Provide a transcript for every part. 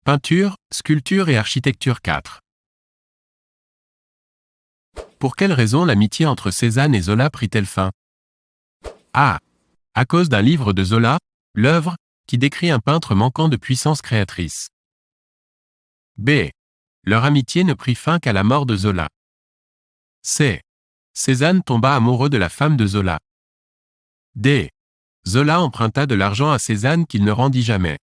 Peinture, sculpture et architecture 4. Pour quelle raison l'amitié entre Cézanne et Zola prit-elle fin? A. À cause d'un livre de Zola, l'œuvre, qui décrit un peintre manquant de puissance créatrice. B. Leur amitié ne prit fin qu'à la mort de Zola. C. Cézanne tomba amoureux de la femme de Zola. D. Zola emprunta de l'argent à Cézanne qu'il ne rendit jamais.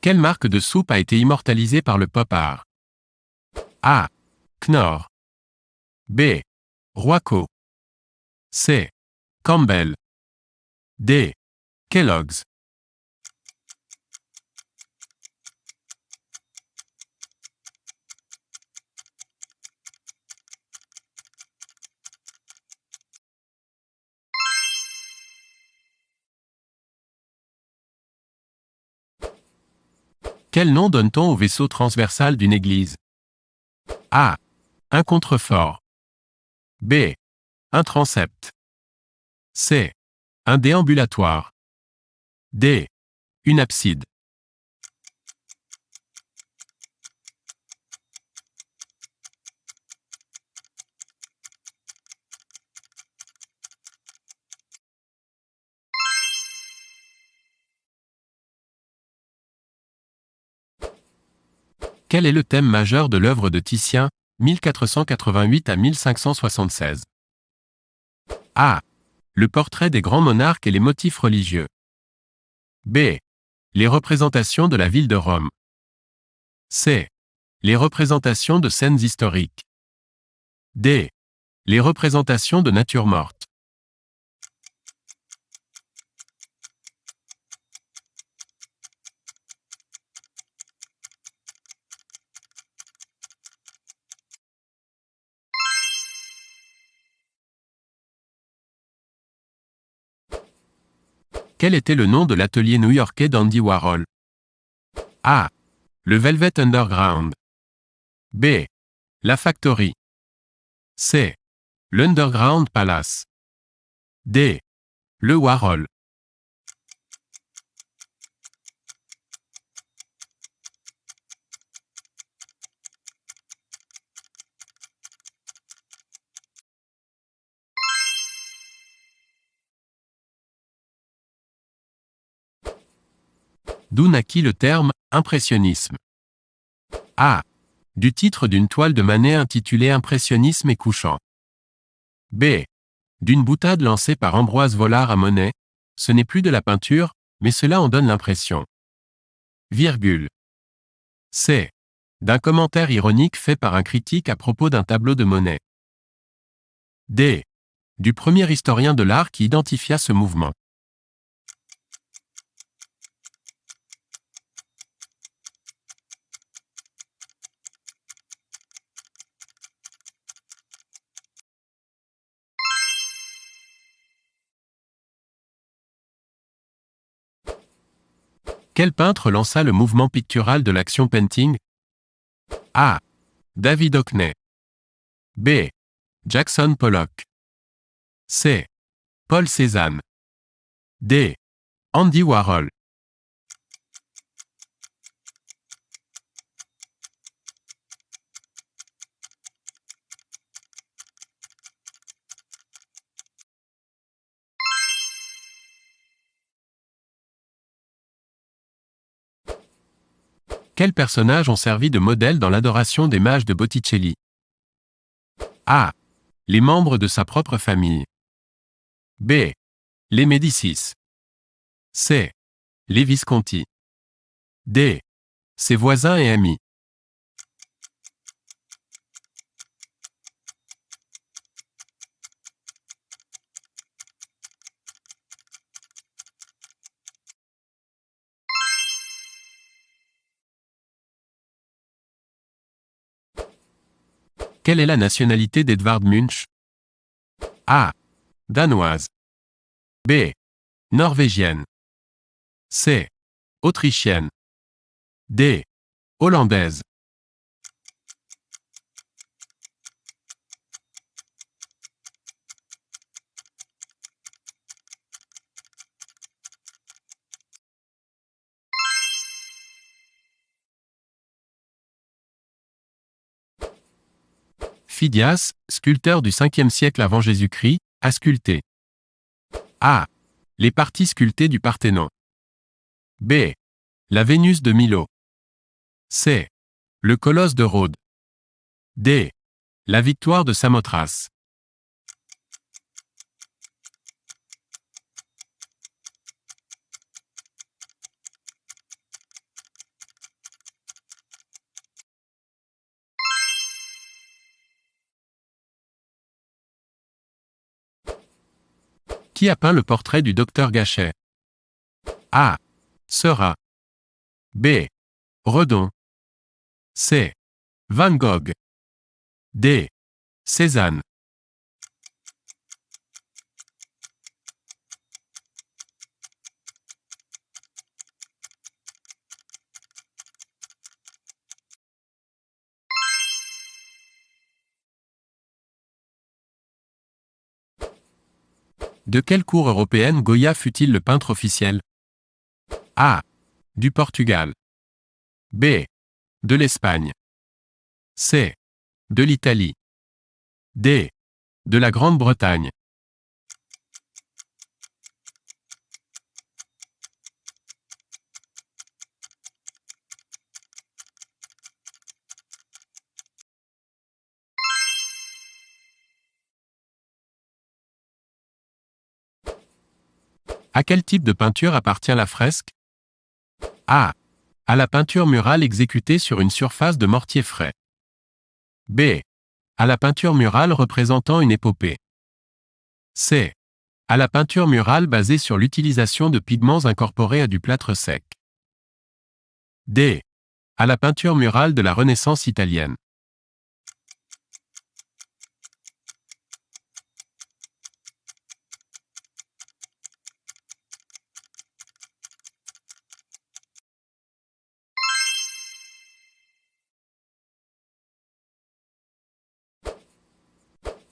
Quelle marque de soupe a été immortalisée par le pop art? A. Knorr. B. Royco. C. Campbell. D. Kellogg's. Quel nom donne-t-on au vaisseau transversal d'une église? A. Un contrefort. B. Un transept. C. Un déambulatoire. D. Une abside. Quel est le thème majeur de l'œuvre de Titien, 1488 à 1576? A. Le portrait des grands monarques et les motifs religieux. B. Les représentations de la ville de Rome. C. Les représentations de scènes historiques. D. Les représentations de nature morte. Quel était le nom de l'atelier new-yorkais d'Andy Warhol? A. Le Velvet Underground. B. La Factory. C. L'Underground Palace. D. Le Warhol. D'où naquit le terme « impressionnisme ». A. Du titre d'une toile de Manet intitulée Impressionnisme et couchant. B. D'une boutade lancée par Ambroise Vollard à Monet, ce n'est plus de la peinture, mais cela en donne l'impression. Virgule. C. D'un commentaire ironique fait par un critique à propos d'un tableau de Monet. D. Du premier historien de l'art qui identifia ce mouvement. Quel peintre lança le mouvement pictural de l'action painting? A. David Hockney. B. Jackson Pollock. C. Paul Cézanne. D. Andy Warhol. Quels personnages ont servi de modèle dans l'adoration des mages de Botticelli? A. Les membres de sa propre famille. B. Les Médicis. C. Les Visconti. D. Ses voisins et amis. Quelle est la nationalité d'Edvard Munch? A. Danoise. B. Norvégienne. C. Autrichienne. D. Hollandaise. Phidias, sculpteur du 5e siècle avant Jésus-Christ, a sculpté A. Les parties sculptées du Parthénon. B. La Vénus de Milo. C. Le Colosse de Rhodes. D. La Victoire de Samothrace. Qui a peint le portrait du docteur Gachet? A. Seurat. B. Redon. C. Van Gogh. D. Cézanne. De quelle cour européenne Goya fut-il le peintre officiel? A. Du Portugal. B. De l'Espagne. C. De l'Italie. D. De la Grande-Bretagne. À quel type de peinture appartient la fresque? A. À la peinture murale exécutée sur une surface de mortier frais. B. À la peinture murale représentant une épopée. C. À la peinture murale basée sur l'utilisation de pigments incorporés à du plâtre sec. D. À la peinture murale de la Renaissance italienne.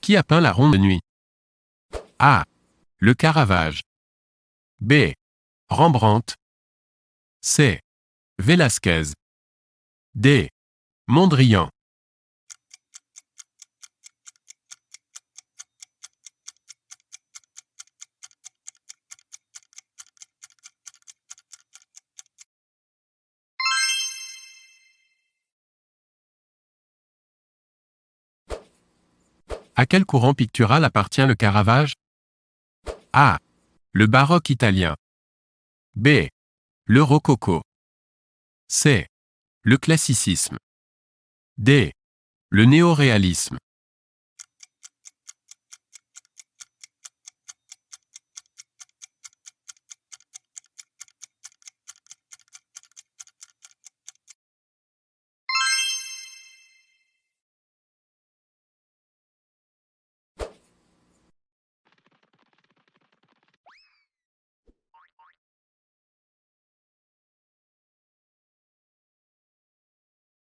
Qui a peint la Ronde de nuit? A. Le Caravage. B. Rembrandt. C. Velázquez. D. Mondrian. À quel courant pictural appartient le Caravage? A. Le baroque italien. B. Le rococo. C. Le classicisme. D. Le néoréalisme.